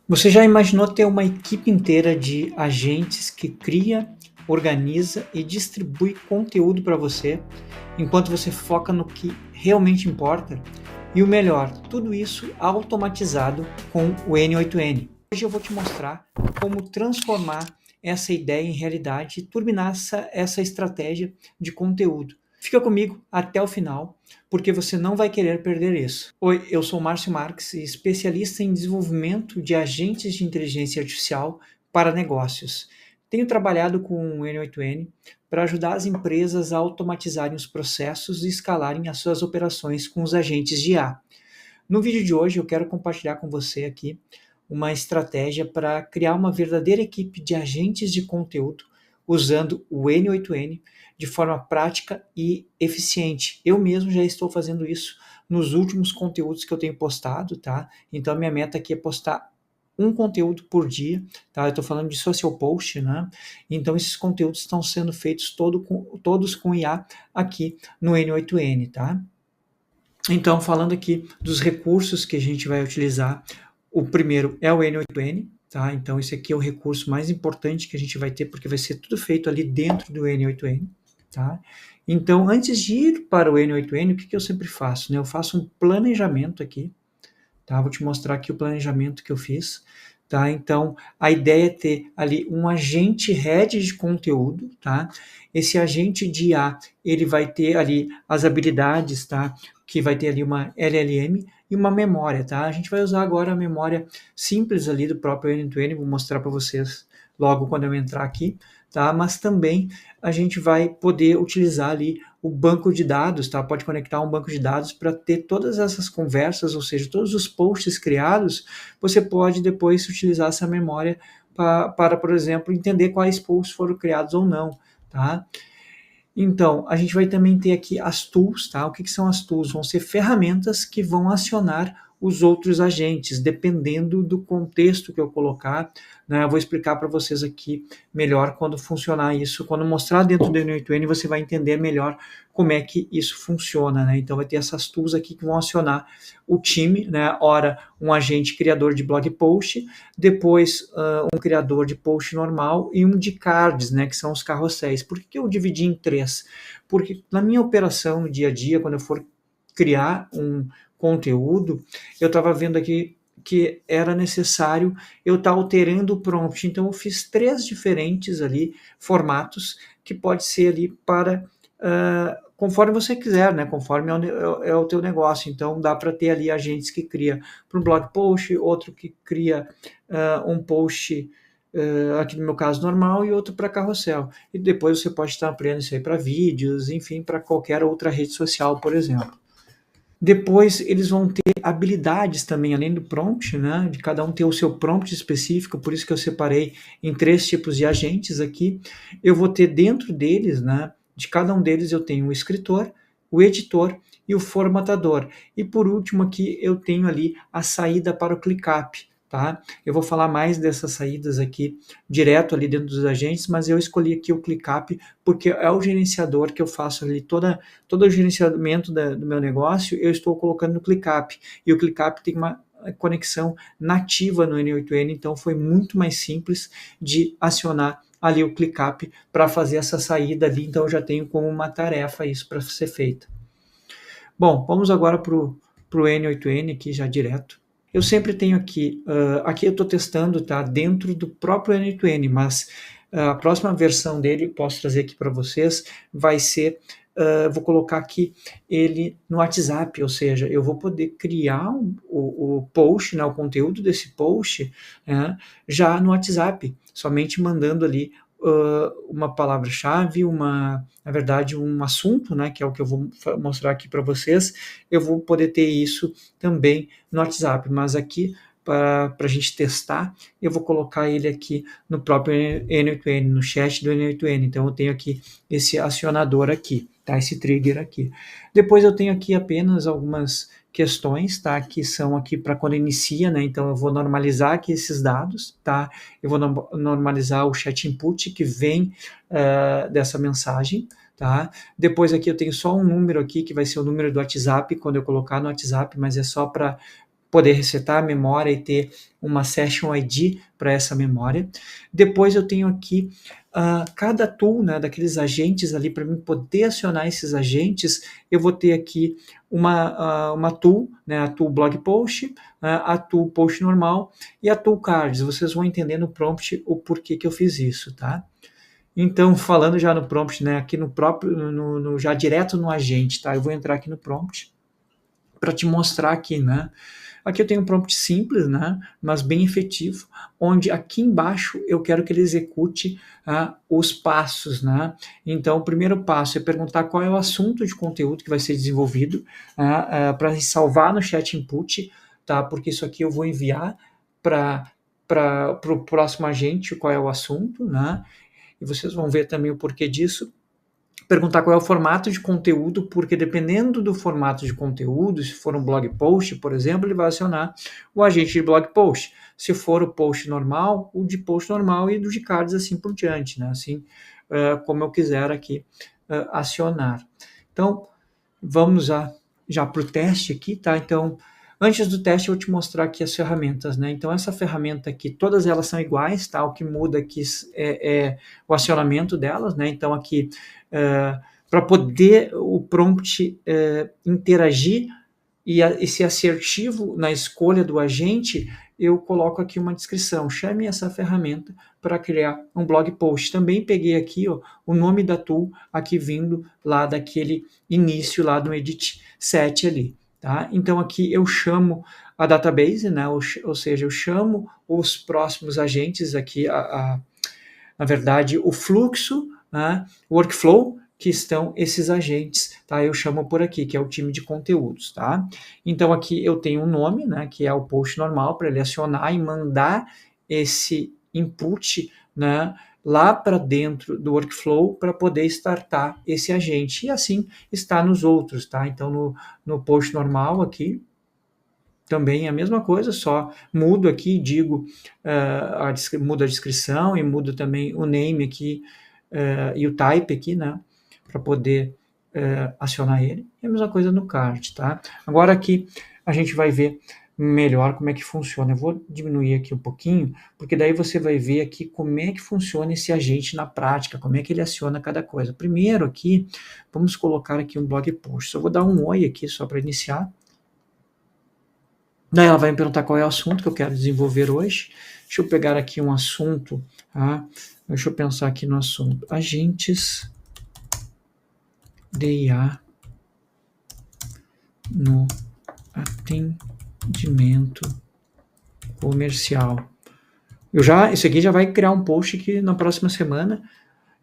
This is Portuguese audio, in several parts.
Você já imaginou ter uma equipe inteira de agentes que cria, organiza e distribui conteúdo para você, enquanto você foca no que realmente importa? E o melhor, tudo isso automatizado com o N8N. Hoje eu vou te mostrar como transformar essa ideia em realidade e turbinar essa estratégia de conteúdo. Fica comigo até o final, porque você não vai querer perder isso. Oi, eu sou Márcio Marques, especialista em desenvolvimento de agentes de inteligência artificial para negócios. Tenho trabalhado com o N8N para ajudar as empresas a automatizarem os processos e escalarem as suas operações com os agentes de IA. No vídeo de hoje eu quero compartilhar com você aqui uma estratégia para criar uma verdadeira equipe de agentes de conteúdo usando o N8N de forma prática e eficiente. Eu mesmo já estou fazendo isso nos últimos conteúdos que eu tenho postado, tá? Então minha meta aqui é postar um conteúdo por dia, tá? Eu estou falando de social post, né? Então esses conteúdos estão sendo feitos todos com IA aqui no N8N, tá? Então, falando aqui dos recursos que a gente vai utilizar, o primeiro é o N8N, tá? Então, esse aqui é o recurso mais importante que a gente vai ter, porque vai ser tudo feito ali dentro do N8N, tá? Então, antes de ir para o N8N, o que eu sempre faço, né? Eu faço um planejamento aqui, tá? Vou te mostrar aqui o planejamento que eu fiz, tá? Então, a ideia é ter ali um agente head de conteúdo, tá? Esse agente de IA, ele vai ter ali as habilidades, tá? Que vai ter ali uma LLM e uma memória, tá? A gente vai usar agora a memória simples ali do próprio N2N, vou mostrar para vocês logo quando eu entrar aqui, tá? Mas também a gente vai poder utilizar ali o banco de dados, tá? Pode conectar um banco de dados para ter todas essas conversas, ou seja, todos os posts criados, você pode depois utilizar essa memória para, por exemplo, entender quais posts foram criados ou não, tá? Então, a gente vai também ter aqui as tools, tá? O que são as tools? Vão ser ferramentas que vão acionar os outros agentes, dependendo do contexto que eu colocar, né? Eu vou explicar para vocês aqui melhor quando funcionar isso. Quando mostrar dentro do N8N, você vai entender melhor como é que isso funciona, né? Então, vai ter essas tools aqui que vão acionar o time, né? Ora, um agente criador de blog post, depois um criador de post normal e um de cards, né, que são os carrosséis. Por que eu dividi em três? Porque na minha operação no dia a dia, quando eu for criar um conteúdo, eu estava vendo aqui que era necessário eu estar alterando o prompt. Então eu fiz três diferentes ali formatos que pode ser ali para conforme você quiser, né? Conforme é o teu negócio. Então dá para ter ali agentes que cria para um blog post, outro que cria um post aqui no meu caso normal e outro para carrossel. E depois você pode estar ampliando isso aí para vídeos, enfim, para qualquer outra rede social, por exemplo. Depois eles vão ter habilidades também, além do prompt, né? De cada um ter o seu prompt específico, por isso que eu separei em três tipos de agentes aqui. Eu vou ter dentro deles, né? De cada um deles eu tenho o escritor, o editor e o formatador. E por último aqui eu tenho ali a saída para o ClickUp, tá? Eu vou falar mais dessas saídas aqui direto ali dentro dos agentes, mas eu escolhi aqui o ClickUp porque é o gerenciador que eu faço ali todo o gerenciamento do meu negócio, eu estou colocando no ClickUp. E o ClickUp tem uma conexão nativa no N8N, então foi muito mais simples de acionar ali o ClickUp para fazer essa saída ali, então eu já tenho como uma tarefa isso para ser feita. Bom, vamos agora para o N8N aqui já direto. Eu sempre tenho aqui, aqui eu estou testando, tá, dentro do próprio N8N, mas a próxima versão dele, posso trazer aqui para vocês, vai ser, vou colocar aqui ele no WhatsApp, ou seja, eu vou poder criar o post, né, o conteúdo desse post, né, já no WhatsApp, somente mandando ali uma palavra-chave, na verdade, um assunto, né, que é o que eu vou mostrar aqui para vocês, eu vou poder ter isso também no WhatsApp, mas aqui para a gente testar, eu vou colocar ele aqui no próprio N8N, no chat do N8N. Então eu tenho aqui esse acionador aqui, tá? Esse trigger aqui. Depois eu tenho aqui apenas algumas questões, tá? Que são aqui para quando inicia, né? Então eu vou normalizar aqui esses dados, tá? Eu vou normalizar o chat input que vem dessa mensagem, tá? Depois aqui eu tenho só um número aqui, que vai ser o número do WhatsApp, quando eu colocar no WhatsApp, mas é só para poder resetar a memória e ter uma Session ID para essa memória. Depois eu tenho aqui cada tool, né, daqueles agentes ali, para mim poder acionar esses agentes, eu vou ter aqui uma tool, né, a tool blog post, a tool post normal e a tool cards. Vocês vão entender no prompt o porquê que eu fiz isso, tá? Então, falando já no prompt, né, aqui no próprio, já direto no agente, tá? Eu vou entrar aqui no prompt para te mostrar aqui, né? Aqui eu tenho um prompt simples, né, mas bem efetivo, onde aqui embaixo eu quero que ele execute os passos, né? Então, o primeiro passo é perguntar qual é o assunto de conteúdo que vai ser desenvolvido, para salvar no chat input, tá? Porque isso aqui eu vou enviar para o próximo agente qual é o assunto, né? E vocês vão ver também o porquê disso. Perguntar qual é o formato de conteúdo, porque dependendo do formato de conteúdo, se for um blog post, por exemplo, ele vai acionar o agente de blog post. Se for o post normal, o de post normal e do de cards assim por diante, né? Assim como eu quiser aqui acionar. Então, vamos já para o teste aqui, tá? Então, antes do teste, eu vou te mostrar aqui as ferramentas, né? Então, essa ferramenta aqui, todas elas são iguais, tá? O que muda aqui é o acionamento delas, né? Então, aqui, para poder o prompt interagir e ser assertivo na escolha do agente, eu coloco aqui uma descrição. Chame essa ferramenta para criar um blog post. Também peguei aqui o nome da tool, aqui vindo lá daquele início lá do edit set ali. Tá? Então aqui eu chamo a database, né? ou seja, eu chamo os próximos agentes aqui, na verdade, o fluxo, né? Workflow, que estão esses agentes, tá? Eu chamo por aqui, que é o time de conteúdos, tá? Então aqui eu tenho um nome, né, que é o post normal, para ele acionar e mandar esse input, né, lá para dentro do workflow para poder startar esse agente. E assim está nos outros, tá? Então no post normal aqui, também é a mesma coisa, só mudo aqui, digo, mudo a descrição e mudo também o name aqui e o type aqui, né, para poder acionar ele. E a mesma coisa no card, tá? Agora aqui a gente vai ver melhor como é que funciona. Eu vou diminuir aqui um pouquinho, porque daí você vai ver aqui como é que funciona esse agente na prática, como é que ele aciona cada coisa. Primeiro aqui, vamos colocar aqui um blog post. Só vou dar um oi aqui só para iniciar. Daí ela vai me perguntar qual é o assunto que eu quero desenvolver hoje. Deixa eu pegar aqui um assunto, tá? Deixa eu pensar aqui no assunto. Agentes de IA no atendimento comercial. Isso aqui já vai criar um post que na próxima semana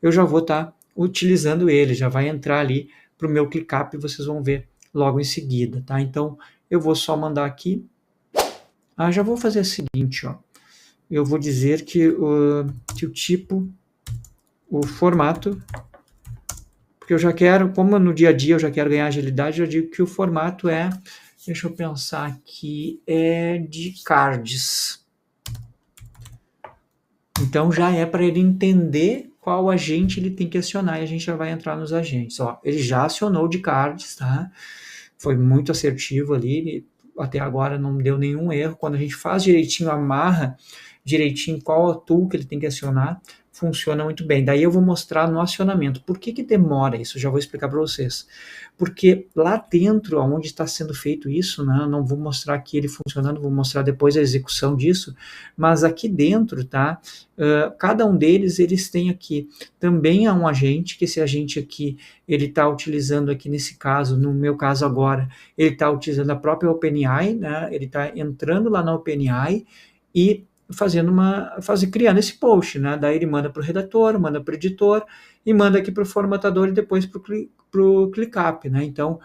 eu já vou estar utilizando ele, já vai entrar ali para o meu ClickUp e vocês vão ver logo em seguida, tá? Então eu vou só mandar aqui. Já vou fazer o seguinte, ó. Eu vou dizer que o tipo, o formato, porque eu já quero, como no dia a dia eu já quero ganhar agilidade, eu digo que o formato deixa eu pensar aqui, é de cards. Então já é para ele entender qual agente ele tem que acionar e a gente já vai entrar nos agentes. Ó, ele já acionou de cards, tá? Foi muito assertivo ali, até agora não deu nenhum erro. Quando a gente faz direitinho, amarra direitinho qual tool que ele tem que acionar, funciona muito bem. Daí eu vou mostrar no acionamento. Por que demora isso? Eu já vou explicar para vocês. Porque lá dentro, onde está sendo feito isso, né, não vou mostrar aqui ele funcionando, vou mostrar depois a execução disso, mas aqui dentro, tá? Cada um deles, eles têm aqui também um agente, que esse agente aqui, ele está utilizando aqui nesse caso, no meu caso agora, ele está utilizando a própria OpenAI, né? Ele está entrando lá na OpenAI e criando esse post, né? Daí ele manda para o redator, manda para o editor e manda aqui para o formatador e depois para o ClickUp, né? Então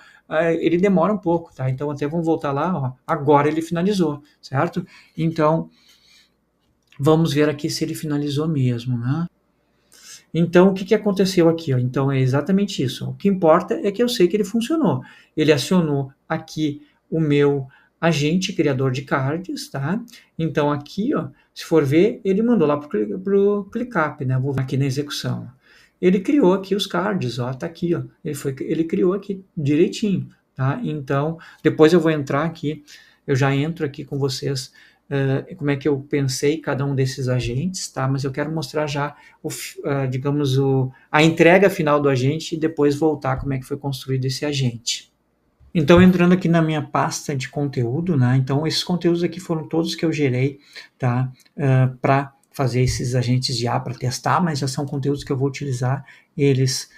ele demora um pouco, tá? Então até vamos voltar lá, ó. Agora ele finalizou, certo? Então vamos ver aqui se ele finalizou mesmo, né? Então, o que aconteceu aqui? Ó? Então, é exatamente isso. Ó. O que importa é que eu sei que ele funcionou. Ele acionou aqui o meu agente criador de cards, tá? Então, aqui, ó, se for ver, ele mandou lá para o ClickUp, né? Vou ver aqui na execução. Ele criou aqui os cards, ó, tá aqui, ó. Ele criou aqui direitinho, tá? Então, depois eu vou entrar aqui eu já entro aqui com vocês como é que eu pensei cada um desses agentes, tá? Mas eu quero mostrar já, digamos, a entrega final do agente e depois voltar como é que foi construído esse agente. Então, entrando aqui na minha pasta de conteúdo, né? Então, esses conteúdos aqui foram todos que eu gerei, tá? Para fazer esses agentes de IA para testar, mas já são conteúdos que eu vou utilizar eles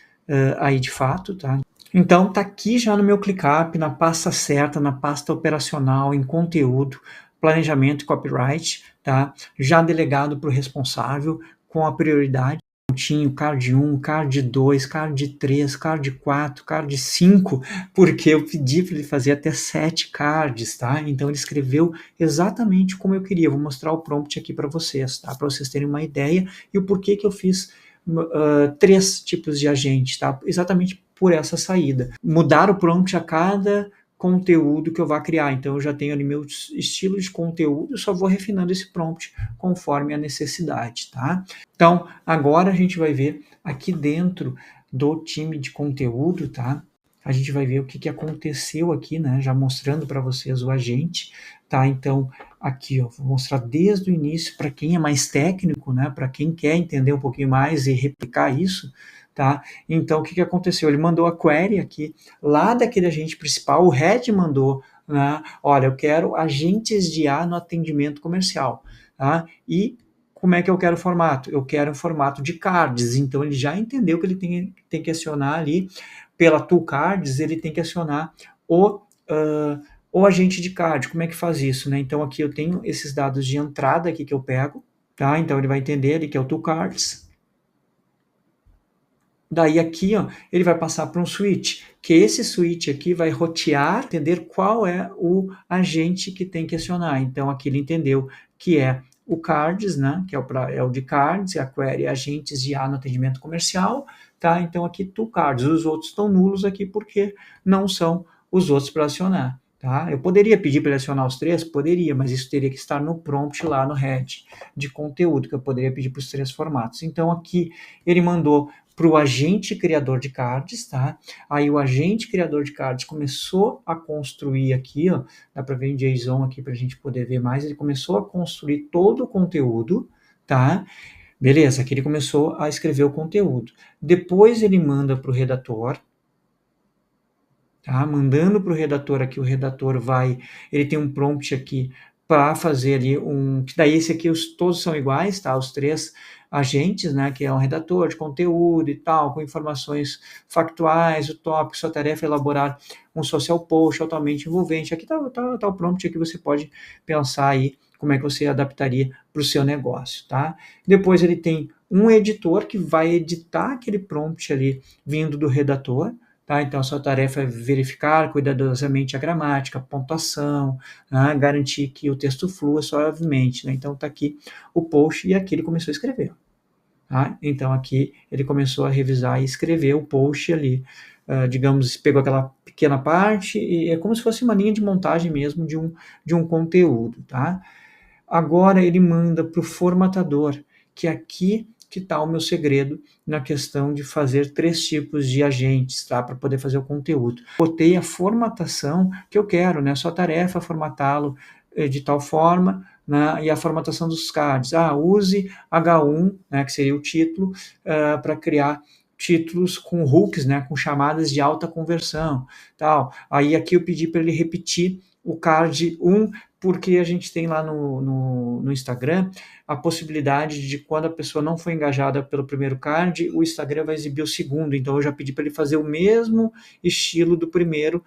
aí de fato, tá? Então, tá aqui já no meu ClickUp, na pasta certa, na pasta operacional, em conteúdo, planejamento e copyright, tá? Já delegado para o responsável, com a prioridade. Tinha card 1, card 2, card 3, card 4, card 5, porque eu pedi para ele fazer até 7 cards, tá? Então ele escreveu exatamente como eu queria. Vou mostrar o prompt aqui para vocês, tá? Para vocês terem uma ideia e o porquê que eu fiz 3 tipos de agente, tá? Exatamente por essa saída. Mudar o prompt a cada conteúdo que eu vá criar. Então eu já tenho ali meu estilo de conteúdo, eu só vou refinando esse prompt conforme a necessidade, tá? Então agora a gente vai ver aqui dentro do time de conteúdo, tá? A gente vai ver o que aconteceu aqui, né? Já mostrando para vocês o agente, tá? Então aqui, ó, vou mostrar desde o início para quem é mais técnico, né? Para quem quer entender um pouquinho mais e replicar isso, tá? Então o que aconteceu? Ele mandou a query aqui lá daquele agente principal, o head mandou, né? Olha, eu quero agentes de IA no atendimento comercial, tá? E como é que eu quero o formato? Eu quero um formato de cards, então ele já entendeu que ele tem que acionar ali, pela tool cards, ele tem que acionar o agente de card. Como é que faz isso, né? Então aqui eu tenho esses dados de entrada aqui que eu pego, tá? Então ele vai entender ali que é o tool cards. Daí aqui, ó, ele vai passar para um switch, que esse switch aqui vai rotear, entender qual é o agente que tem que acionar. Então aqui ele entendeu que é o cards, né, que é o de cards, e a query agentes de IA no atendimento comercial, tá? Então aqui to cards, os outros estão nulos aqui porque não são os outros para acionar, tá? Eu poderia pedir para ele acionar os 3? Poderia, mas isso teria que estar no prompt lá no head de conteúdo, que eu poderia pedir para os 3 formatos. Então aqui ele mandou para o agente criador de cards, tá? Aí o agente criador de cards começou a construir aqui, ó, dá para ver em JSON aqui para a gente poder ver mais, ele começou a construir todo o conteúdo, tá? Beleza, aqui ele começou a escrever o conteúdo. Depois ele manda para o redator, tá? Mandando para o redator aqui, o redator ele tem um prompt aqui para fazer ali que daí esse aqui todos são iguais, tá? Os 3 agentes, né, que é um redator de conteúdo e tal, com informações factuais, o tópico, sua tarefa é elaborar um social post altamente envolvente. Aqui tá o prompt que você pode pensar aí como é que você adaptaria para o seu negócio, tá? Depois ele tem um editor que vai editar aquele prompt ali vindo do redator, tá? Então, a sua tarefa é verificar cuidadosamente a gramática, a pontuação, né? Garantir que o texto flua suavemente, né? Então, está aqui o post e aqui ele começou a escrever. Tá? Então, aqui ele começou a revisar e escrever o post ali. Digamos, pegou aquela pequena parte e é como se fosse uma linha de montagem mesmo de um conteúdo, tá? Agora ele manda para o formatador, que aqui que está o meu segredo na questão de fazer 3 tipos de agentes, tá? Para poder fazer o conteúdo. Botei a formatação que eu quero, né? Sua tarefa é formatá-lo de tal forma, né? E a formatação dos cards. Use H1, né? Que seria o título, para criar títulos com hooks, né? Com chamadas de alta conversão, tal. Aí aqui eu pedi para ele repetir o card 1, porque a gente tem lá no Instagram a possibilidade de quando a pessoa não foi engajada pelo primeiro card, o Instagram vai exibir o segundo. Então eu já pedi para ele fazer o mesmo estilo do primeiro.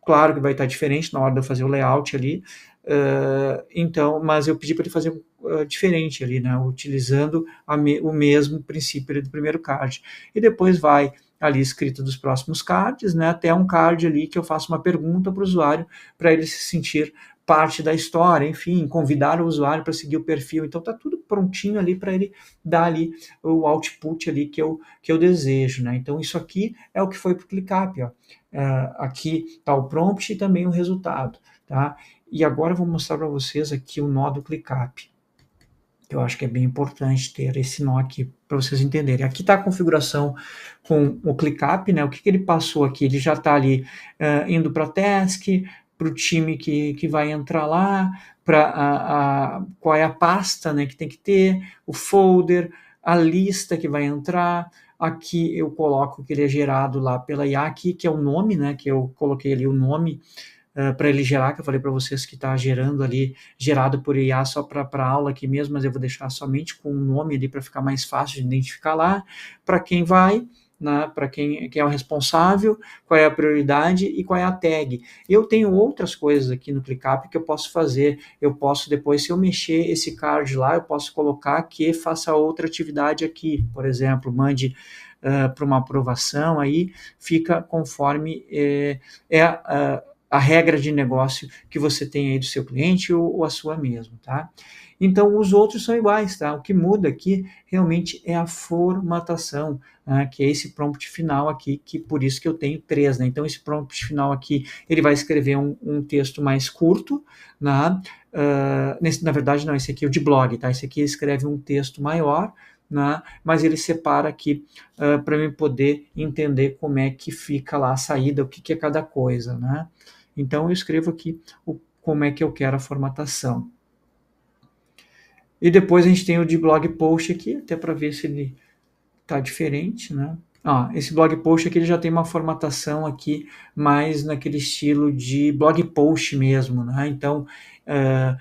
Claro que vai estar diferente na hora de eu fazer o layout ali. Então, mas eu pedi para ele fazer diferente ali, né? Utilizando o mesmo princípio ali do primeiro card. E depois vai ali escrito dos próximos cards, né? Até um card ali que eu faço uma pergunta para o usuário para ele se sentir parte da história, enfim, convidar o usuário para seguir o perfil. Então tá tudo prontinho ali para ele dar ali o output ali que eu desejo, né? Então isso aqui é o que foi para o ClickUp, ó. Aqui está o prompt e também o resultado, tá? E agora eu vou mostrar para vocês aqui o nó do ClickUp. Eu acho que é bem importante ter esse nó aqui para vocês entenderem. Aqui está a configuração com o ClickUp, né? O que ele passou aqui? Ele já está ali indo para task, para o time que vai entrar lá, para qual é a pasta, né, que tem que ter, o folder, a lista que vai entrar. Aqui eu coloco que ele é gerado lá pela IA, aqui, que é o nome, né, que eu coloquei ali o nome para ele gerar, que eu falei para vocês que está gerando ali, gerado por IA só para a aula aqui mesmo, mas eu vou deixar somente com o nome ali para ficar mais fácil de identificar lá, para quem vai, né, para quem é o responsável, qual é a prioridade e qual é a tag. Eu tenho outras coisas aqui no ClickUp que eu posso fazer. Eu posso depois, se eu mexer esse card lá, eu posso colocar que faça outra atividade aqui, por exemplo, mande para uma aprovação, aí fica conforme a regra de negócio que você tem aí do seu cliente ou a sua mesmo, tá? Então, os outros são iguais, tá? O que muda aqui realmente é a formatação, né, que é esse prompt final aqui, que por isso que eu tenho 3, né? Então, esse prompt final aqui, ele vai escrever um texto mais curto, né? Na verdade, não, esse aqui é o de blog, tá? Esse aqui escreve um texto maior, né? Mas ele separa aqui para eu poder entender como é que fica lá a saída, o que, que é cada coisa, né? Então, eu escrevo aqui como é que eu quero a formatação. E depois a gente tem o de blog post aqui, até para ver se ele está diferente, né? Esse blog post aqui ele já tem uma formatação aqui mais naquele estilo de blog post mesmo, né? Então,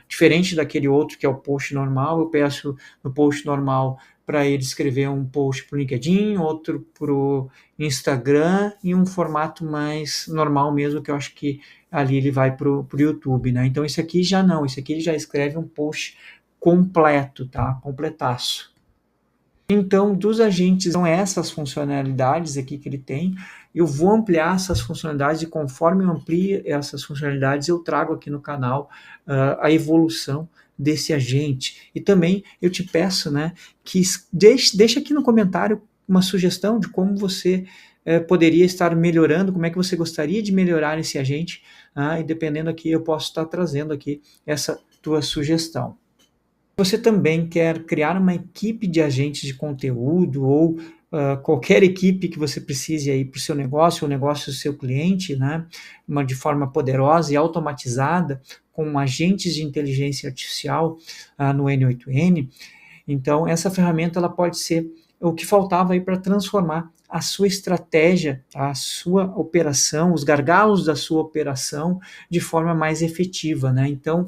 diferente daquele outro que é o post normal, eu peço no post normal para ele escrever um post para o LinkedIn, outro para o Instagram e um formato mais normal mesmo, que eu acho que ali ele vai para o YouTube, né? Então, esse aqui já não, esse aqui ele já escreve um post completo, tá? Completaço. Então, dos agentes, são essas funcionalidades aqui que ele tem. Eu vou ampliar essas funcionalidades e conforme eu amplio essas funcionalidades, eu trago aqui no canal a evolução desse agente. E também eu te peço, né, que deixe aqui no comentário uma sugestão de como você poderia estar melhorando, como é que você gostaria de melhorar esse agente, e dependendo aqui eu posso estar trazendo aqui essa tua sugestão. Você também quer criar uma equipe de agentes de conteúdo ou qualquer equipe que você precise aí para o seu negócio, o negócio do seu cliente, né, de forma poderosa e automatizada, com agentes de inteligência artificial no N8N, então essa ferramenta ela pode ser o que faltava aí para transformar a sua estratégia, a sua operação, os gargalos da sua operação de forma mais efetiva, né? Então,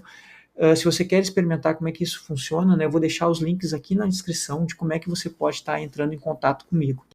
se você quer experimentar como é que isso funciona, né, eu vou deixar os links aqui na descrição de como é que você pode estar entrando em contato comigo.